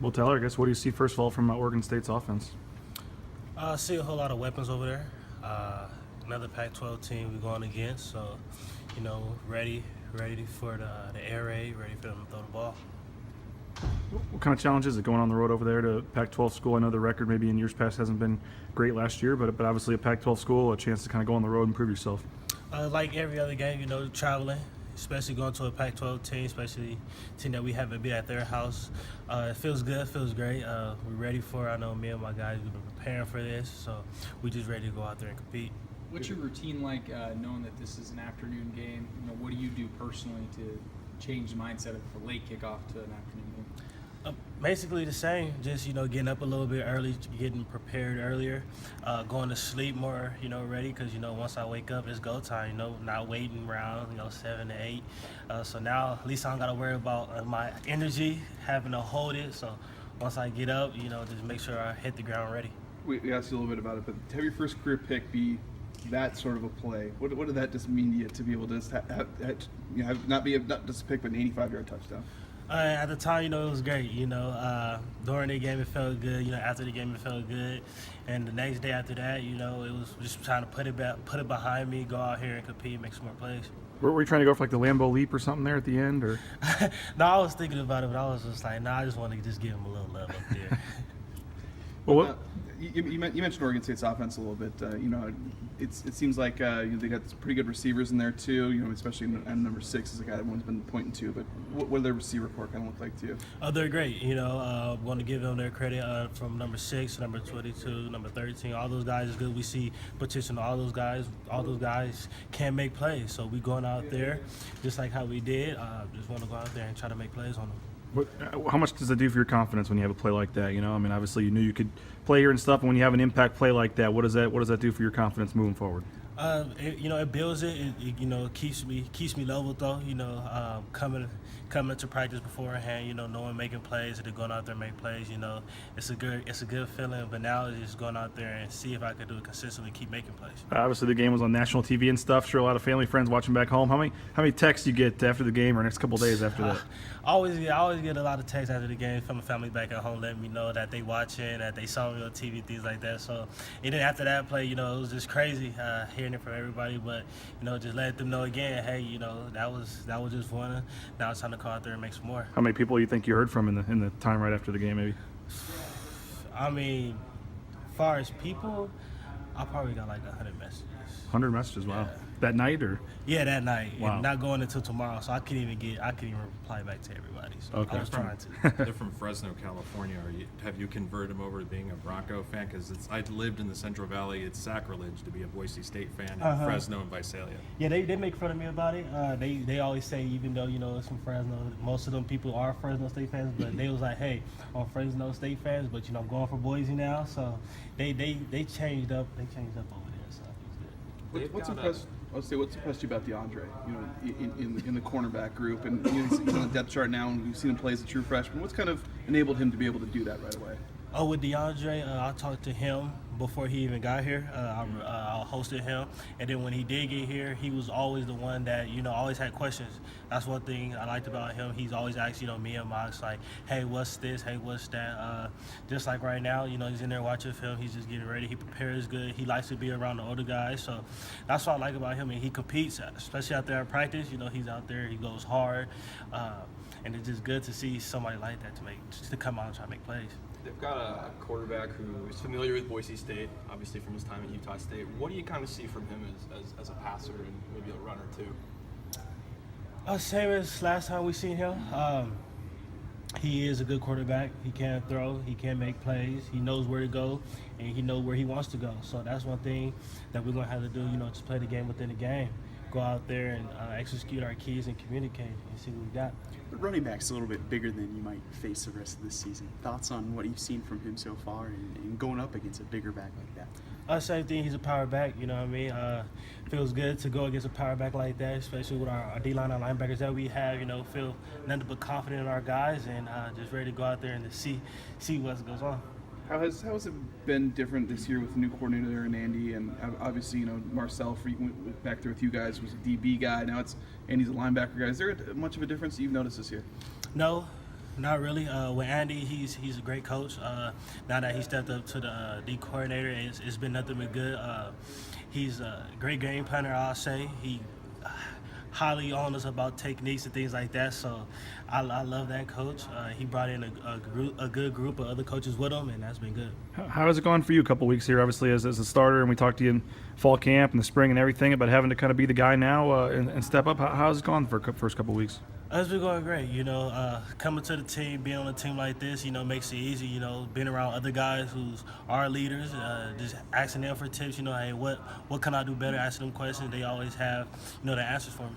Well, Tyler, I guess what do you see first of all from Oregon State's offense? I see a whole lot of weapons over there. Another Pac-12 team we're going against, so ready for the air raid, ready for them to throw the ball. What kind of challenge is it going on the road over there to Pac-12 school? I know the record maybe in years past hasn't been great last year, but obviously a Pac-12 school, a chance to kind of go on the road and prove yourself. Like every other game, traveling, especially going to a Pac-12 team, especially a team that we haven't been at their house. It feels good, feels great. We're ready for it. I know me and my guys, we've been preparing for this, so we just ready to go out there and compete. What's your routine like, knowing that this is an afternoon game? What do you do personally to change the mindset of a late kickoff to an afternoon game? Basically the same, just getting up a little bit early, getting prepared earlier, going to sleep more, ready, because once I wake up it's go time, not waiting around 7 to 8, so now at least I don't got to worry about my energy having to hold it. So once I get up, just make sure I hit the ground ready. We asked you a little bit about it, but to have your first career pick be that sort of a play, what did that just mean to you, to be able to just not just a pick but an 85-yard touchdown? At the time, it was great. During the game, it felt good. After the game, it felt good. And the next day after that, it was just trying to put it behind me, go out here and compete, make some more plays. Were you trying to go for like the Lambeau leap or something there at the end, or? No, I was thinking about it, but I was just like, I just want to just give him a little love up there. Well, you mentioned Oregon State's offense a little bit. It seems like they got some pretty good receivers in there too. Especially number 6 is a guy that everyone's been pointing to. But what do their receiver corps kind of look like to you? They're great. Want to give them their credit from number 6, number 22, number 13. All those guys is good. We see potential in all those guys. All those guys can make plays. So we going out there just like how we did. Just want to go out there and try to make plays on them. How much does it do for your confidence when you have a play like that? Obviously you knew you could play here and stuff, and when you have an impact play like that, what does that do for your confidence moving forward? It builds it. It keeps me level though. Coming to practice beforehand. Knowing making plays and going out there and make plays. It's a good feeling. But now it's just going out there and see if I can do it consistently, keep making plays. Obviously the game was on national TV and stuff. Sure, a lot of family friends watching back home. How many texts you get after the game or next couple days after that? I always get a lot of texts after the game from the family back at home, letting me know that they watching, that they saw me on TV, things like that. So, and then after that play, it was just crazy hearing it from everybody. But just let them know again, hey, that was just one. Now it's time to go out there and make some more. How many people you think you heard from in the time right after the game, maybe? I mean, as far as people, I probably got like 100 messages. 100 messages, wow. Yeah. That night, or? Yeah, that night. Wow. And not going until tomorrow, so I couldn't even reply back to everybody. So Okay. I was trying to. They're from Fresno, California. Have you converted them over to being a Bronco fan? Because I lived in the Central Valley. It's sacrilege to be a Boise State fan in Fresno and Visalia. Yeah, they make fun of me about it. They always say, even though it's from Fresno, most of them people are Fresno State fans, but they was like, hey, I'm Fresno State fans, but I'm going for Boise now. So they changed up. They changed up over there. So it was good. What's impressed you about DeAndre? In the cornerback group, and he's on the depth chart now, and we've seen him play as a true freshman. What's kind of enabled him to be able to do that right away? With DeAndre, I talked to him before he even got here. I hosted him, and then when he did get here, he was always the one that always had questions. That's one thing I liked about him. He's always asked me and Mox like, hey, what's this? Hey, what's that? Just like right now, he's in there watching film. He's just getting ready. He prepares good. He likes to be around the older guys, so that's what I like about him. And he competes, especially out there in practice. He's out there. He goes hard, and it's just good to see somebody like that to come out and try to make plays. They've got a quarterback who is familiar with Boise State, obviously from his time at Utah State. What do you kind of see from him as a passer and maybe a runner too? Same as last time we seen him. He is a good quarterback. He can throw. He can make plays. He knows where to go, and he knows where he wants to go. So that's one thing that we're going to have to do, just play the game within the game. Go out there and execute our keys and communicate and see what we got. The running back's a little bit bigger than you might face the rest of this season. Thoughts on what you've seen from him so far and going up against a bigger back like that? Same thing. He's a power back. You know what I mean? Feels good to go against a power back like that, especially with our D-line and linebackers that we have. Feel nothing but confident in our guys and just ready to go out there and to see what goes on. How has it been different this year with the new coordinator and Andy, and obviously Marcel went back there with you guys, was a DB guy. Now Andy's a linebacker guy. Is there much of a difference that you've noticed this year? No, Not really. With Andy, he's a great coach. Now that he stepped up to the D coordinator, it's been nothing but good. He's a great game planner, I'll say. He highly on us about techniques and things like that. So I love that coach. He brought in a good group of other coaches with him, and that's been good. How has it gone for you a couple weeks here, obviously, as a starter? And we talked to you in fall camp and the spring and everything about having to kind of be the guy now and step up. How has it gone for first couple weeks? It's been going great, coming to the team, being on a team like this, makes it easy, being around other guys who's our leaders, just asking them for tips, hey, what can I do better, asking them questions. They always have, the answers for me.